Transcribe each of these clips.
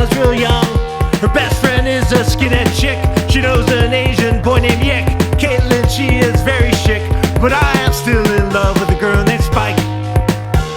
was real young. Her best friend is a skinhead chick. She knows an Asian boy named Yick. Caitlin, she is very chic, but I am still in love with a girl named Spike.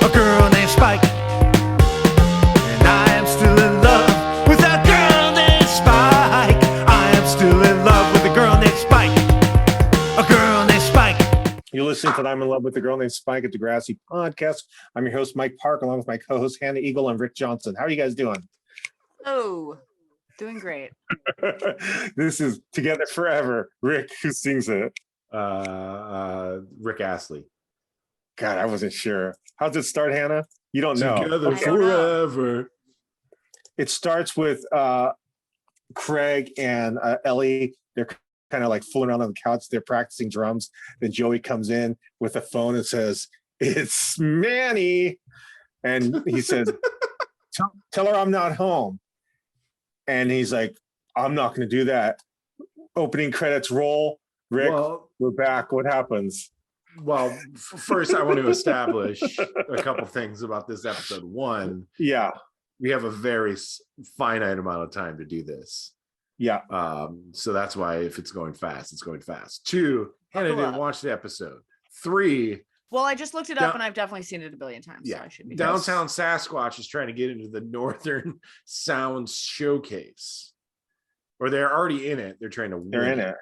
A girl named Spike. And I am still in love with a girl named Spike. I am still in love with a girl named Spike. A girl named Spike. You're listening to I'm in Love with the Girl Named Spike at Degrassi podcast. I'm your host, Mike Park, along with my co-host, Hannah Eagle and Rick Johnson. How are you guys doing? Oh, doing great. This is Together Forever. Rick, who sings it? Rick Astley. God, I wasn't sure. How's it start, Hannah? You don't know. Together I don't know. forever. It starts with Craig and Ellie. They're kind of like fooling around on the couch. They're practicing drums. Then Joey comes in with a phone and says, "It's Manny." And he says, tell her I'm not home. And he's like, "I'm not going to do that." Opening credits roll. Rick, we're back. What happens? Well, first I want to establish a couple things about this episode. One, Yeah. we have a very finite amount of time to do this. Yeah. So that's why if it's going fast, it's going fast. Two, Hannah didn't watch the episode. Three, Well, I just looked it up and I've definitely seen it a billion times. yeah, So I should be Downtown Sasquatch is trying to get into the Northern Sounds Showcase. Or they're already in it. They're trying to win. They're in it.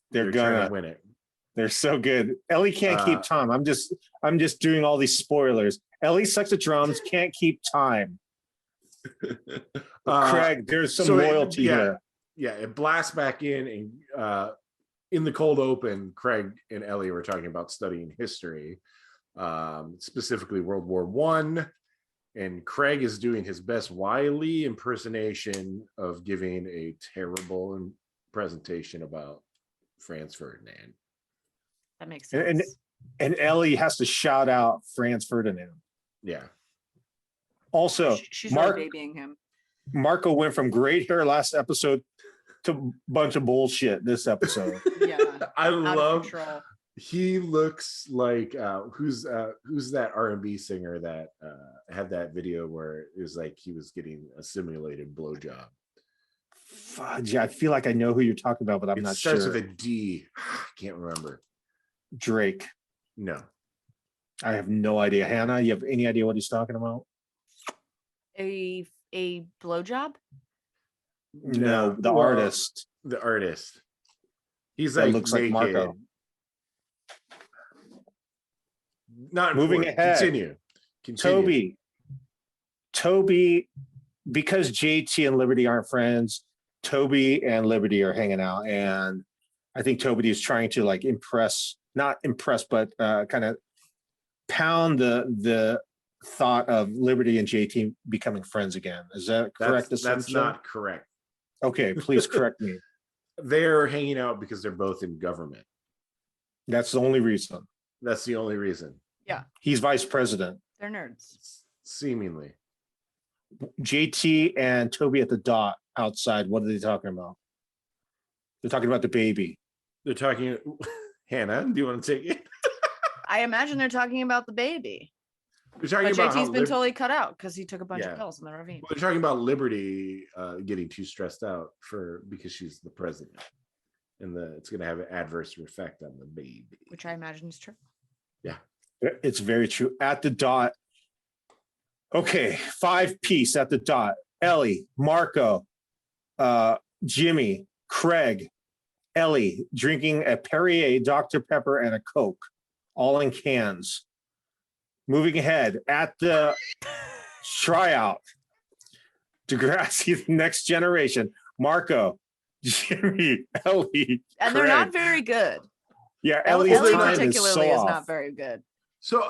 They're trying gonna to win it. They're so good. Ellie can't keep time. I'm just doing all these spoilers. Ellie sucks at drums, can't keep time. Craig, there's some loyalty here. Yeah, it blasts back in, and in the cold open, Craig and Ellie were talking about studying history, specifically World War I. And Craig is doing his best Wiley impersonation of giving a terrible presentation about Franz Ferdinand. That makes sense. And Ellie has to shout out Franz Ferdinand. Yeah. Also, She's really babying him. Marco went from great hair last episode to a bunch of bullshit this episode. Yeah. I Out of love control. he looks like who's that R&B singer that had that video where it was like he was getting a simulated blowjob. Fudge, I feel like I know who you're talking about, but I'm not sure. It starts with a D. I can't remember. Drake. No. I have no idea. Hannah, you have any idea what he's talking about? A blowjob? No, the artist. The artist. He's That like looks like naked. Marco. Not Moving important. ahead. Continue. Toby, because JT and Liberty aren't friends, Toby and Liberty are hanging out, and I think Toby is trying to like not impress, but kind of pound the thought of Liberty and JT becoming friends again. Is that correct? That's not correct. Okay, please correct me. They're hanging out because they're both in government. That's the only reason. That's the only reason. Yeah. He's vice president. They're nerds. Seemingly. JT and Toby at the dot outside. What are they talking about? They're talking about the baby. They're talking. Hannah, do you want to take it? I imagine they're talking about the baby. They're talking But about JT's been totally cut out because he took a bunch of pills in the ravine. Well, they're talking about Liberty getting too stressed out because she's the president, and it's going to have an adverse effect on the baby, Which I imagine is true. Yeah, it's very true. At the dot. Okay, 5-piece at the dot. Ellie, Marco, Jimmy, Craig, Ellie drinking a Perrier, Dr. Pepper, and a Coke, all in cans. Moving ahead, at the tryout, Degrassi, the Next Generation, Marco, Jimmy, Ellie, And Craig. They're not very good. Yeah, Ellie Ellie's time particularly is soft. not very good. So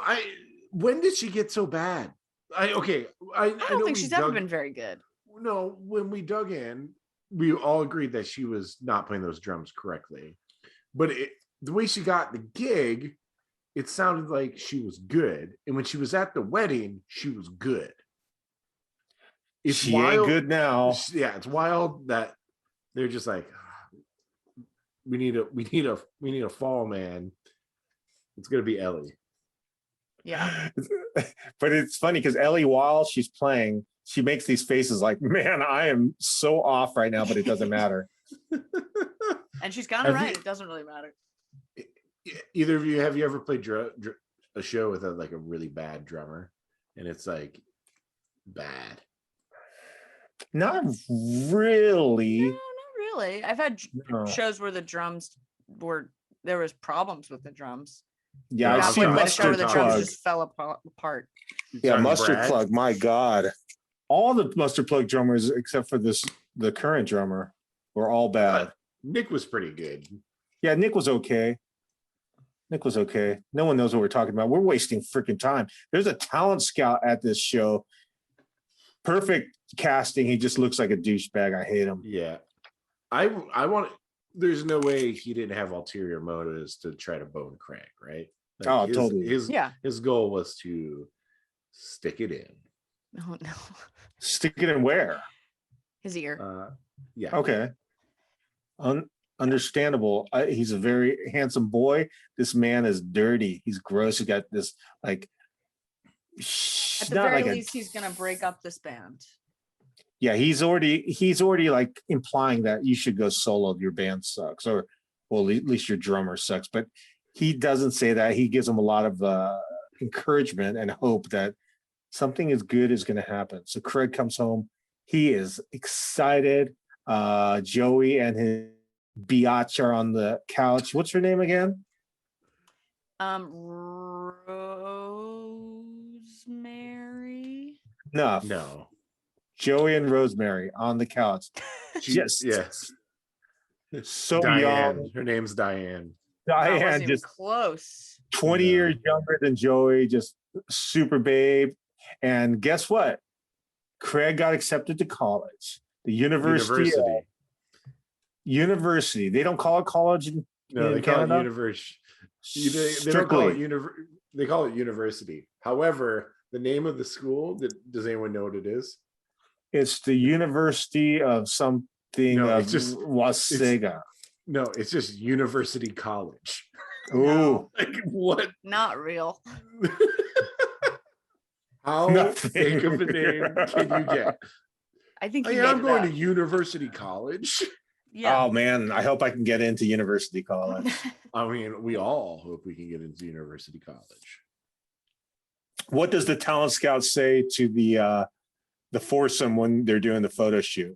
when did she get so bad? I don't think she's ever been very good. No, when we dug in, we all agreed that she was not playing those drums correctly. But the way she got the gig, it sounded like she was good. And when she was at the wedding, she was good. She ain't good now. Yeah, it's wild that they're just like, we need a fall man. It's gonna be Ellie. Yeah. But it's funny because Ellie, while she's playing, she makes these faces like, man, I am so off right now, but it doesn't matter. And she's kind of right. It doesn't really matter. Either of you, have you ever played a show with a really bad drummer, and it's like bad? Not really. No, not really. I've had shows where the drums there was problems with the drums. Yeah, I've seen Mustard the Plug. drums just fell apart. Yeah, Mustard Plug. My God, all the Mustard Plug drummers except for the current drummer were all bad. Nick was pretty good. Yeah, Nick was okay. No one knows what we're talking about. We're wasting freaking time. There's a talent scout at this show. Perfect casting. He just looks like a douchebag. I hate him. Yeah. I want. There's no way he didn't have ulterior motives to try to bone Craig, right? Totally. His goal was to stick it in. Oh no. Stick it in where? His ear. Yeah. Okay. Understandable. He's a very handsome boy. This man is dirty. He's gross. He got this At the very least, he's gonna break up this band. Yeah, he's already like implying that you should go solo. Your band sucks, or well, at least your drummer sucks. But he doesn't say that. He gives him a lot of encouragement and hope that something is good is going to happen. So Craig comes home. He is excited. Joey and his biatch are on the couch. What's her name again? Rosemary. No. Joey and Rosemary on the couch. Yes. So Diane. young. Her name's Diane. Diane just close. 20 years younger than Joey, just super babe. And guess what? Craig got accepted to college. The University. They don't call it college in they Canada? call it university. They don't call it they call it university. However, the name of the school, does anyone know what it is? It's the University of something of Wasega. No, it's just University College. Ooh. Like what? Not real. How fake of a name can you get? I think I'm going to University College. Yeah. Oh man, I hope I can get into University College. I mean, we all hope we can get into University College. What does the talent scout say to the foursome when they're doing the photo shoot?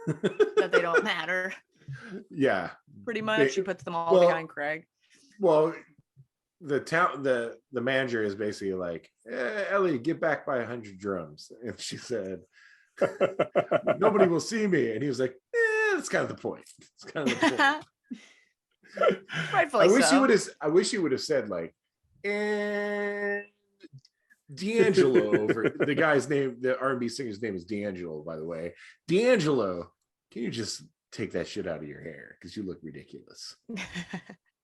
That they don't matter. Yeah. Pretty much. She puts them all behind Craig. Well, the manager is basically like, Ellie, get back by 100 drums. And she said, nobody will see me. And he was like, that's kind of the point. It's kind of the point. Rightfully I wish he would have said like, and D'Angelo over the guy's name, the R&B singer's name is D'Angelo, by the way. D'Angelo, can you just take that shit out of your hair? Because you look ridiculous.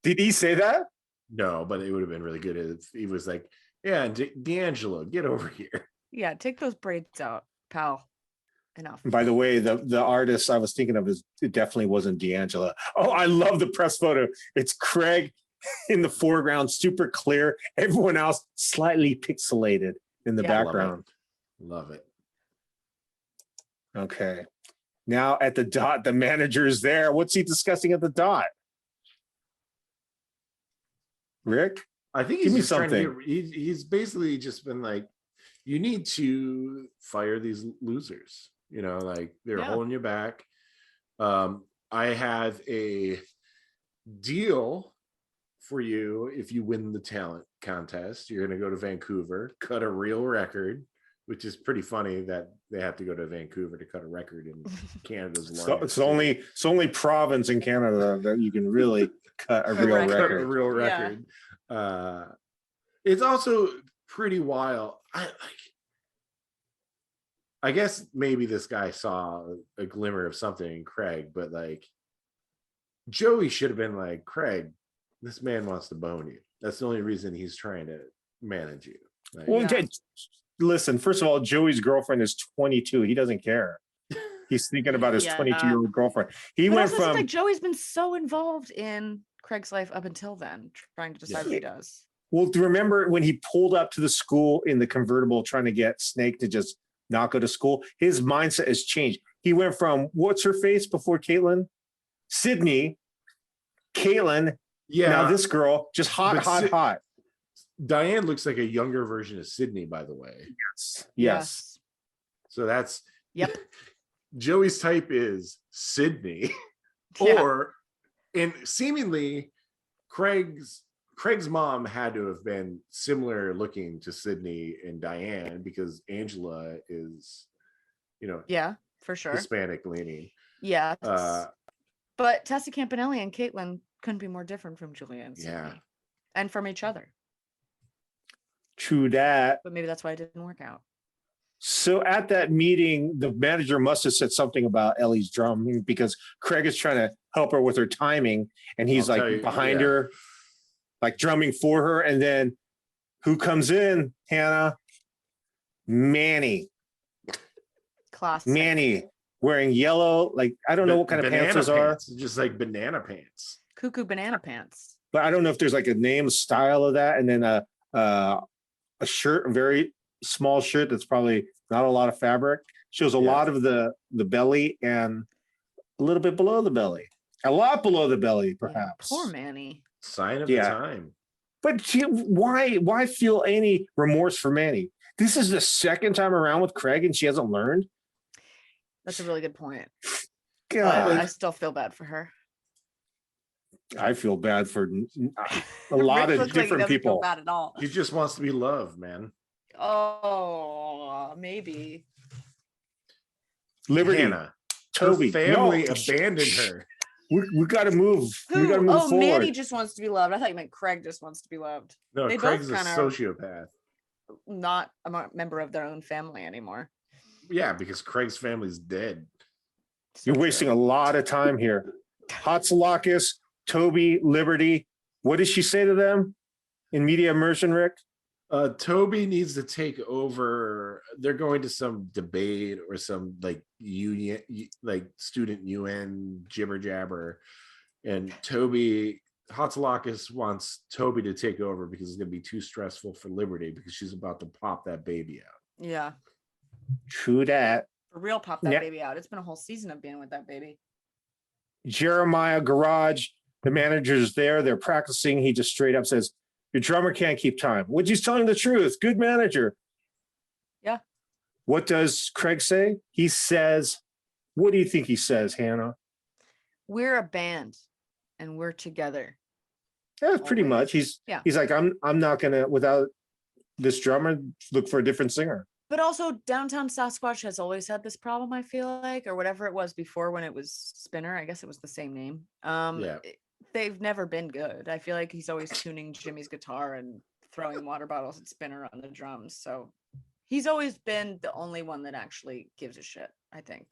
Did he say that? No, but it would have been really good if he was like, yeah, D'Angelo, get over here. Yeah, take those braids out, pal. Enough. By the way, the artist I was thinking of it definitely wasn't D'Angelo. Oh, I love the press photo. It's Craig in the foreground, super clear. Everyone else slightly pixelated in the background. Love it. Okay. Now at the dot, the manager is there. What's he discussing at the dot? Rick? I think Give me something. He's basically just been like, you need to fire these losers. You know, like they're holding you back. I have a deal for you. If you win the talent contest, you're going to go to Vancouver, cut a real record, which is pretty funny that they have to go to Vancouver to cut a record in Canada's largest. It's only province in Canada that you can really cut a real record. A real record. Yeah. It's also pretty wild. I guess maybe this guy saw a glimmer of something in Craig, but like Joey should have been like, Craig, this man wants to bone you. That's the only reason he's trying to manage you. Like, listen, first of all, Joey's girlfriend is 22. He doesn't care. He's thinking about his 22-year-old girlfriend. Like Joey's been so involved in Craig's life up until then, trying to decide what he does. Well, do you remember when he pulled up to the school in the convertible trying to get Snake to just not go to school. His mindset has changed. He went from what's her face before Caitlin? Sydney, Caitlin, Yeah. now this girl, just hot, But hot. Diane looks like a younger version of Sydney, by the way. Yes. So that's Yep. Joey's type is Sydney, Yeah. or and seemingly Craig's mom had to have been similar looking to Sydney and Diane because Angela is, Yeah, for sure. Hispanic leaning. Yeah. Uh, But Tessa Campanelli and Caitlin couldn't be more different from Julia and Sydney. Yeah. And from each other. True that. But maybe that's why it didn't work out. So at that meeting, the manager must have said something about Ellie's drum because Craig is trying to help her with her timing, and he's I'll like tell you, behind yeah. her, like drumming for her. And then who comes in, Hannah? Manny. Classic. Manny wearing yellow, like I don't know what kind of pants those are, just like banana pants. Cuckoo banana pants. but I don't know if there's like a name style of that. And then a shirt, a very small shirt that's probably not a lot of fabric, shows a lot of the belly and a little bit below the belly, a lot below the belly, perhaps. Poor Manny. Sign of the time. But why feel any remorse for Manny? This is the second time around with Craig, and she hasn't learned. That's a really good point. God, I still feel bad for her. I feel bad for a lot Rick of looks like he different doesn't feel people. bad at all. He just wants to be loved, man. Oh, maybe. Liberty, Hannah, Toby, her family no. abandoned her. We got to move. We Who? got to move Oh, forward. Manny just wants to be loved. I thought you meant Craig just wants to be loved. No, They Craig's a both kinda- sociopath. Not a member of their own family anymore. Yeah, because Craig's family's dead. So You're wasting true. a lot of time here. Hatsalakis, Toby, Liberty. What did she say to them in media immersion, Rick? Toby needs to take over. They're going to some debate or some like union, like student UN jibber jabber, and Hatsalakis wants Toby to take over because it's going to be too stressful for Liberty because she's about to pop that baby out. Yeah. True that. For real, pop that Yeah. baby out. It's been a whole season of being with that baby. Jeremiah Garage, the manager's there. They're practicing. He just straight up says, "Your drummer can't keep time," which he's telling the truth. Good manager. Yeah. What does Craig say? He says, what do you think he says, Hannah? We're a band and we're together. Yeah, pretty Always. much. He's Yeah. like, I'm not gonna, without this drummer, look for a different singer. But also, Downtown Sasquatch has always had this problem, I feel like, or whatever it was before when it was Spinner. I guess it was the same name. Yeah. They've never been good. I feel like he's always tuning Jimmy's guitar and throwing water bottles at Spinner on the drums. So he's always been the only one that actually gives a shit, I think.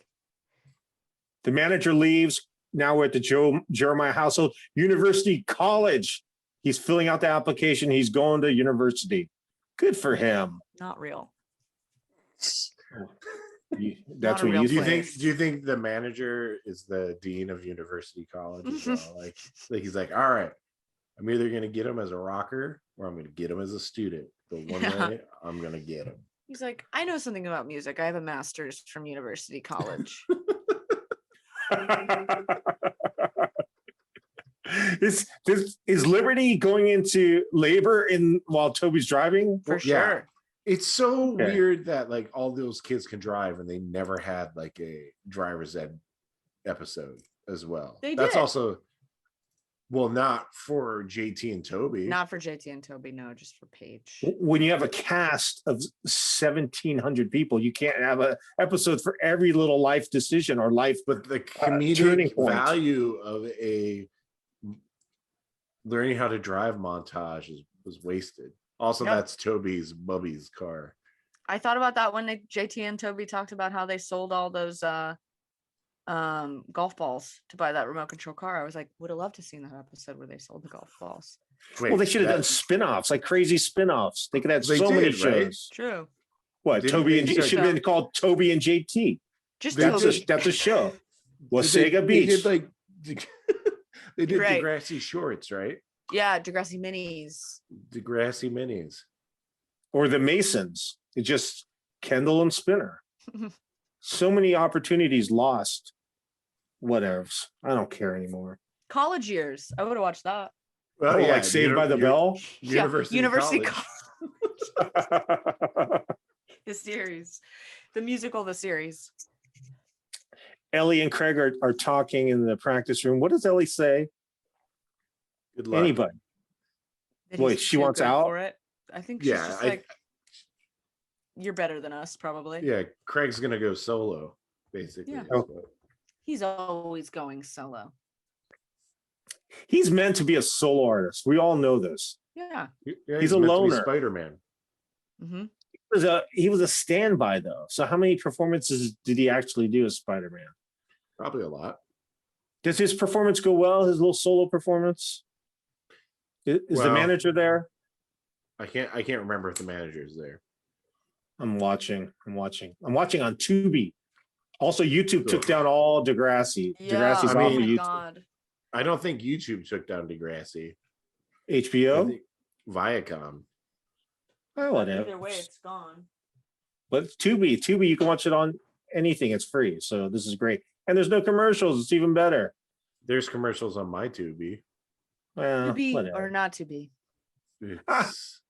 The manager leaves. Now we're at the Jeremiah household. University College. He's filling out the application. He's going to university. Good for him. Not real. That's a what real you Do you think. place. think? Do you think the manager is the dean of University College as well? like he's like, all right, I'm either gonna get him as a rocker or I'm gonna get him as a student. But one Yeah. way I'm gonna get him. He's like, I know something about music. I have a master's from University College. Is Liberty going into labor while Toby's driving? For Yeah. sure. It's so Okay. weird that like all those kids can drive and they never had like a driver's ed episode as well. They That's did. also not for JT and Toby. Not for JT and Toby, no, just for Paige. When you have a cast of 1,700 people, you can't have an episode for every little life decision or life. But the turning comedic point. value of a learning how to drive montage was wasted. Also, Yep. that's Toby's Bubby's car. I thought about that when JT and Toby talked about how they sold all those golf balls to buy that remote control car. I was like, would have loved to seen that episode where they sold the golf balls. Wait, Well, they should have done that- spin-offs, like crazy spin-offs. They could have They so many did, right? shows. True. What, Didn't Toby they and just- it should have been called Toby and JT. Just That's Toby. that's a show. They Wasega Beach. did like they did Right. Degrassi shorts, right? Yeah, Degrassi minis. Degrassi minis. Or the Masons. It's just Kendall and Spinner. So many opportunities lost. Whatever. I don't care anymore. College years. I would have watched that. Oh, like Saved by the Bell? University College. The series, the musical, the series. Ellie and Craig are talking in the practice room. What does Ellie say? Good luck. Anybody? That Wait, he's she too wants good out? for it. I think she's Yeah, just like, you're better than us, probably. Yeah, Craig's gonna go solo, basically. Yeah. is Oh. what- He's always going solo. He's meant to be a solo artist. We all know this. Yeah. Yeah, He's a meant to be loner. Spider-Man. Mm-hmm. He was a standby though. So how many performances did he actually do as Spider-Man? Probably a lot. Does his performance go well? His little solo performance? Is the Well- manager there? I can't remember if the manager's there. I'm watching on Tubi. Also, YouTube took Ugh. down all Degrassi. Yeah. Degrassi's I off mean- of oh my YouTube. God. I don't think YouTube took down Degrassi. I HBO? think Viacom. Oh, whatever. Either way, it's gone. But Tubi, you can watch it on anything. It's free. So this is great. And there's no commercials. It's even better. There's commercials on my Tubi. Well, To be whatever. or not to be. It's-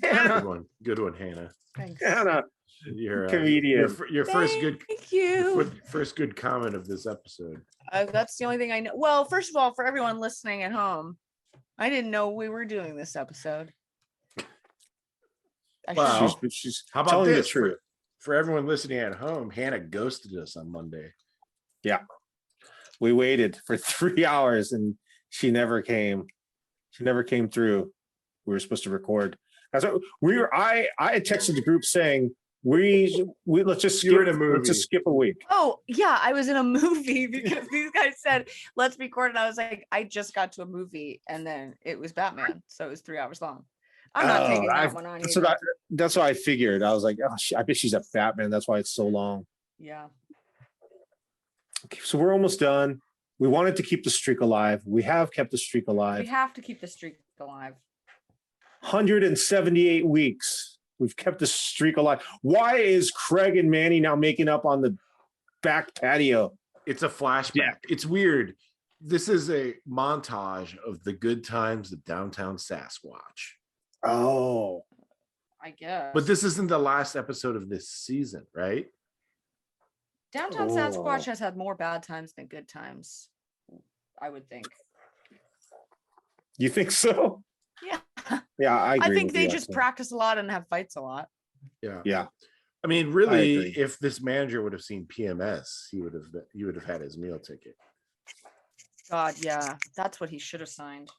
Hannah, good one, Hannah. Thanks. Hannah, Your comedian. your first good Thank you. first good comment of this episode. That's the only thing I know. Well, first of all, for everyone listening at home, I didn't know we were doing this episode. I Wow. should- She's How about telling this the truth. for everyone listening at home? Hannah ghosted us on Monday. We waited for 3 hours and she never came. She never came through. We were supposed to record. That's what we were. I had texted the group saying we let's just skip. You were in a Let's just movie. skip a week. Oh, yeah, I was in a movie because these guys said, let's record. And I was like, I just got to a movie and then it was Batman. So it was 3 hours long. I'm not taking that one on That's either. that's what I figured. I was like, oh, I bet she's a Batman. That's why it's so long. Yeah. Okay, so we're almost done. We wanted to keep the streak alive. We have kept the streak We alive. have to keep the streak alive. 178 weeks. We've kept the streak alive. Why is Craig and Manny now making up on the back patio? It's a flashback. It's weird. This is a montage of the good times of downtown Sasquatch. Oh, I guess. But this isn't the last episode of this season, right? Downtown Oh. Sasquatch has had more bad times than good times, I would think. you think so? Yeah. Yeah, I agree. I think with they you, just actually. practice a lot and have fights a lot. Yeah. Yeah. I mean, I really, agree. if this manager would have seen PMS, he would have had his meal ticket. God, yeah. That's what he should have signed.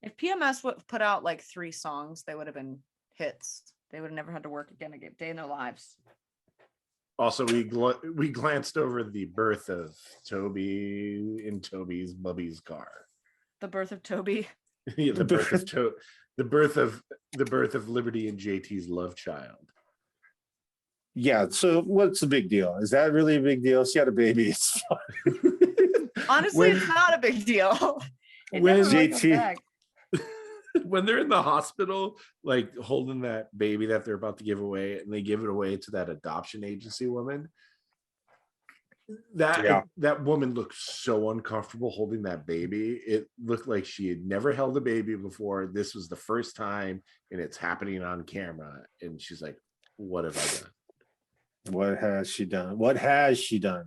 If PMS would put out like 3 songs, they would have been hits. They would have never had to work again a day in their lives. Also, we glanced over the birth of Toby in Toby's Bubby's car. The birth of Toby. Yeah, the birth of Liberty and JT's love child. Yeah. So what's the big deal? Is that really a big deal? She had a baby. It's fine. Honestly, When- it's not a big deal. It when never really comes JT back. When they're in the hospital, like holding that baby that they're about to give away, and they give it away to that adoption agency woman. That woman looked so uncomfortable holding that baby. It looked like she had never held a baby before. This was the first time, and it's happening on camera. And she's like, "What have I done?" What has she done? What has she done?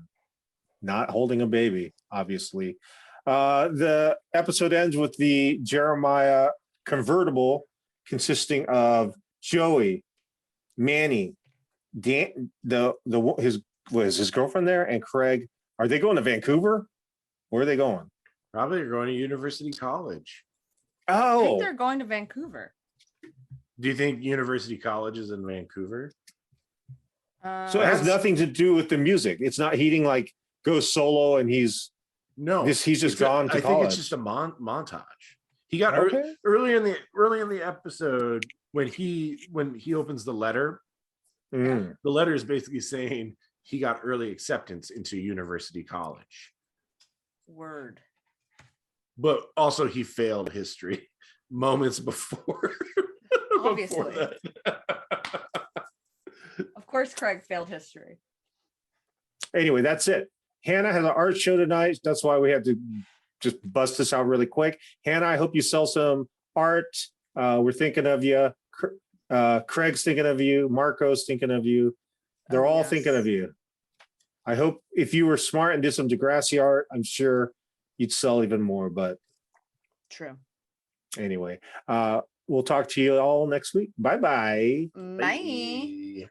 Not holding a baby, obviously. The episode ends with the Jeremiah convertible consisting of Joey, Manny, Dan, his girlfriend there, and Craig. Are they going to Vancouver? Where are they going? Probably you're going to University College. I think Oh, they're going to Vancouver. Do you think University College is in Vancouver? so it has That's- nothing to do with the music. It's not heating like goes solo and he's No, he's just it's gone to I think college. it's just a montage. He got Okay. early in the episode when he opens the letter. Mm. The letter is basically saying he got early acceptance into University College, Word. but also he failed history moments before. Obviously. that. Of course, Craig failed history. Anyway, that's it. Hannah has an art show tonight. That's why we have to just bust this out really quick. Hannah, I hope you sell some art. We're thinking of you. Craig's thinking of you. Marco's thinking of you. They're all thinking of you. I hope if you were smart and did some Degrassi art, I'm sure you'd sell even more. But True. anyway, we'll talk to you all next week. Bye-bye. Bye.